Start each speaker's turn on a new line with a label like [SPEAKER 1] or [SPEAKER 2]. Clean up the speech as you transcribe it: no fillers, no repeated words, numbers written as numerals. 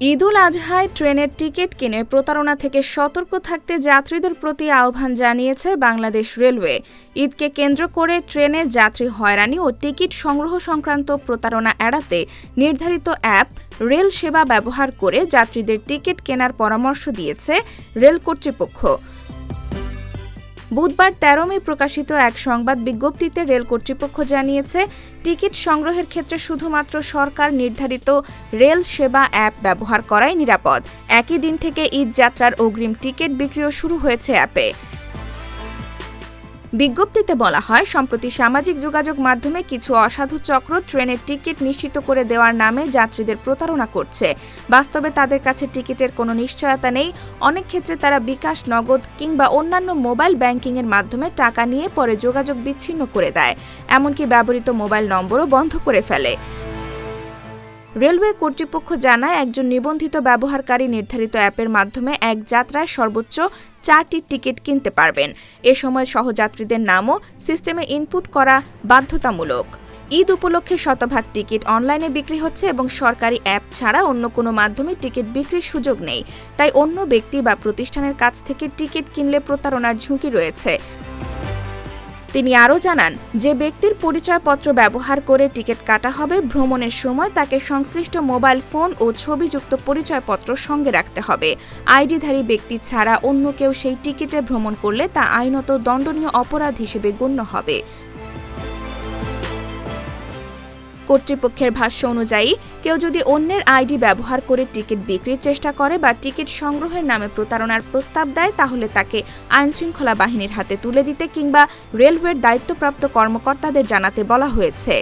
[SPEAKER 1] ঈদুল আজহায় ট্রেনের টিকিট কিনে প্রতারণা থেকে সতর্ক থাকতে যাত্রীদের প্রতি আহ্বান জানিয়েছে বাংলাদেশ রেলওয়ে। ঈদকে কেন্দ্র করে ট্রেনে যাত্রী হয়রানি ও টিকিট সংগ্রহ সংক্রান্ত প্রতারণা এড়াতে নির্ধারিত অ্যাপ রেল সেবা ব্যবহার করে যাত্রীদের টিকিট কেনার পরামর্শ দিয়েছে রেল কর্তৃপক্ষ। বুধবার ১৩ মে প্রকাশিত এক সংবাদ বিজ্ঞপ্তিতে রেল কর্তৃপক্ষ জানিয়েছে, টিকিট সংগ্রহের ক্ষেত্রে শুধুমাত্র সরকার নির্ধারিত রেল সেবা অ্যাপ ব্যবহার করাই নিরাপদ। একই দিন থেকে ঈদ যাত্রার অগ্রিম টিকিট বিক্রিও শুরু হয়েছে অ্যাপে। বিজ্ঞপ্তিতে বলা হয়, সম্প্রতি সামাজিক যোগাযোগ মাধ্যমে কিছু অসাধু চক্র ট্রেনের টিকিট নিশ্চিত করে দেওয়ার নামে যাত্রীদের প্রতারণা করছে। বাস্তবে তাদের কাছে টিকিটের কোনো নিশ্চয়তা নেই। অনেক ক্ষেত্রে তারা বিকাশ, নগদ কিংবা অন্যান্য মোবাইল ব্যাংকিংয়ের মাধ্যমে টাকা নিয়ে পরে যোগাযোগ বিচ্ছিন্ন করে দেয়, এমনকি ব্যবহৃত মোবাইল নম্বরও বন্ধ করে ফেলে। রেলওয়ে কর্তৃপক্ষ জানায়, একজন নিবন্ধিত ব্যবহারকারী নির্ধারিত অ্যাপের মাধ্যমে এক যাত্রায় সর্বোচ্চ ৪টি টিকিট কিনতে পারবেন। এ সময় সহযাত্রীদের নামও সিস্টেমে ইনপুট করা বাধ্যতামূলক। ঈদ উপলক্ষে শতভাগ টিকিট অনলাইনে বিক্রি হচ্ছে এবং সরকারি অ্যাপ ছাড়া অন্য কোনো মাধ্যমে টিকিট বিক্রির সুযোগ নেই। তাই অন্য ব্যক্তি বা প্রতিষ্ঠানের কাছ থেকে টিকিট কিনলে প্রতারণার ঝুঁকি রয়েছে। তিনি আরও জানান, যে ব্যক্তির পরিচয়পত্র ব্যবহার করে টিকিট কাটা হবে, ভ্রমণের সময় তাকে সংশ্লিষ্ট মোবাইল ফোন ও ছবিযুক্ত পরিচয়পত্র সঙ্গে রাখতে হবে। আইডিধারী ব্যক্তি ছাড়া অন্য কেউ সেই টিকিটে ভ্রমণ করলে তা আইনত দণ্ডনীয় অপরাধ হিসেবে গণ্য হবে। কর্তৃপক্ষের ভাষ্য অনুযায়ী, কেউ যদি অন্যের আইডি ব্যবহার করে টিকিট বিক্রির চেষ্টা করে বা টিকিট সংগ্রহের নামে প্রতারণার প্রস্তাব দেয়, তাহলে তাকে আইনশৃঙ্খলা বাহিনীর হাতে তুলে দিতে কিংবা রেলওয়ের দায়িত্বপ্রাপ্ত কর্মকর্তাদের জানাতে বলা হয়েছে।